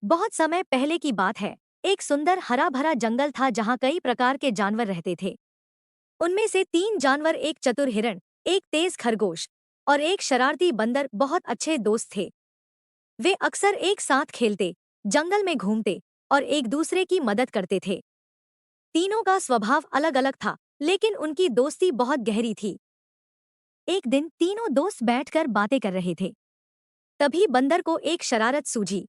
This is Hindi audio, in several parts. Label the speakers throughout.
Speaker 1: बहुत समय पहले की बात है। एक सुंदर हरा भरा जंगल था जहाँ कई प्रकार के जानवर रहते थे। उनमें से तीन जानवर, एक चतुर हिरण, एक तेज खरगोश और एक शरारती बंदर, बहुत अच्छे दोस्त थे। वे अक्सर एक साथ खेलते, जंगल में घूमते और एक दूसरे की मदद करते थे। तीनों का स्वभाव अलग अलग था, लेकिन उनकी दोस्ती बहुत गहरी थी। एक दिन तीनों दोस्त बैठकर बातें कर रहे थे। तभी बंदर को एक शरारत सूझी।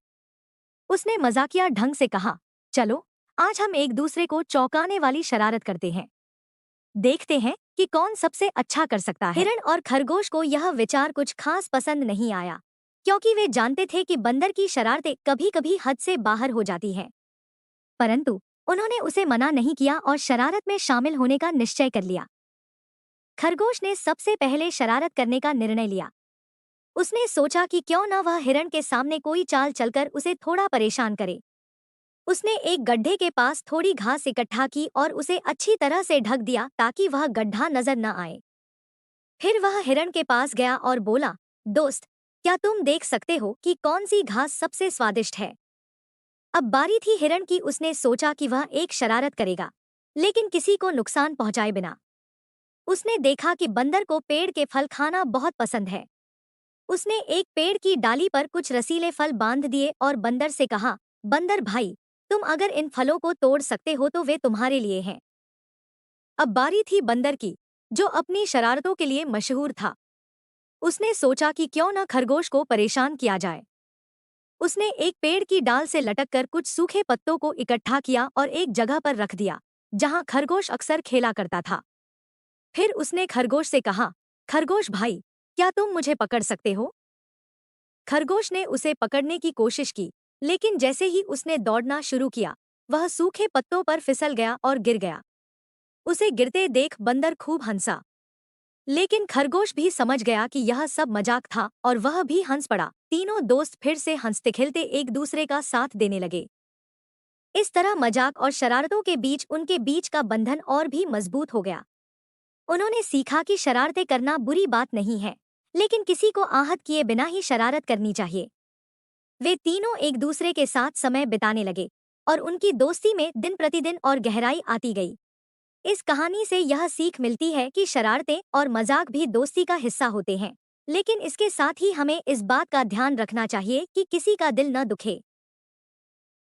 Speaker 1: उसने मजाकिया ढंग से कहा, चलो आज हम एक दूसरे को चौंकाने वाली शरारत करते हैं। देखते हैं कि कौन सबसे अच्छा कर सकता है। हिरण और खरगोश को यह विचार कुछ खास पसंद नहीं आया, क्योंकि वे जानते थे कि बंदर की शरारतें कभी कभी हद से बाहर हो जाती हैं। परंतु उन्होंने उसे मना नहीं किया और शरारत में शामिल होने का निश्चय कर लिया। खरगोश ने सबसे पहले शरारत करने का निर्णय लिया। उसने सोचा कि क्यों न वह हिरण के सामने कोई चाल चलकर उसे थोड़ा परेशान करे। उसने एक गड्ढे के पास थोड़ी घास इकट्ठा की और उसे अच्छी तरह से ढक दिया ताकि वह गड्ढा नजर न आए। फिर वह हिरण के पास गया और बोला, दोस्त, क्या तुम देख सकते हो कि कौन सी घास सबसे स्वादिष्ट है? अब बारी थी हिरण की। उसने सोचा कि वह एक शरारत करेगा, लेकिन किसी को नुकसान पहुंचाए बिना। उसने देखा कि बंदर को पेड़ के फल खाना बहुत पसंद है। उसने एक पेड़ की डाली पर कुछ रसीले फल बांध दिए और बंदर से कहा, बंदर भाई, तुम अगर इन फलों को तोड़ सकते हो तो वे तुम्हारे लिए हैं। अब बारी थी बंदर की, जो अपनी शरारतों के लिए मशहूर था। उसने सोचा कि क्यों न खरगोश को परेशान किया जाए। उसने एक पेड़ की डाल से लटककर कुछ सूखे पत्तों को इकट्ठा किया और एक जगह पर रख दिया, जहां खरगोश अक्सर खेला करता था। फिर उसने खरगोश से कहा, खरगोश भाई, क्या तुम मुझे पकड़ सकते हो? खरगोश ने उसे पकड़ने की कोशिश की, लेकिन जैसे ही उसने दौड़ना शुरू किया, वह सूखे पत्तों पर फिसल गया और गिर गया। उसे गिरते देख बंदर खूब हंसा, लेकिन खरगोश भी समझ गया कि यह सब मजाक था और वह भी हंस पड़ा। तीनों दोस्त फिर से हंसते खेलते एक दूसरे का साथ देने लगे। इस तरह मजाक और शरारतों के बीच उनके बीच का बंधन और भी मजबूत हो गया। उन्होंने सीखा कि शरारतें करना बुरी बात नहीं है, लेकिन किसी को आहत किए बिना ही शरारत करनी चाहिए। वे तीनों एक दूसरे के साथ समय बिताने लगे और उनकी दोस्ती में दिन प्रतिदिन और गहराई आती गई। इस कहानी से यह सीख मिलती है कि शरारतें और मजाक भी दोस्ती का हिस्सा होते हैं, लेकिन इसके साथ ही हमें इस बात का ध्यान रखना चाहिए कि किसी का दिल न दुखे।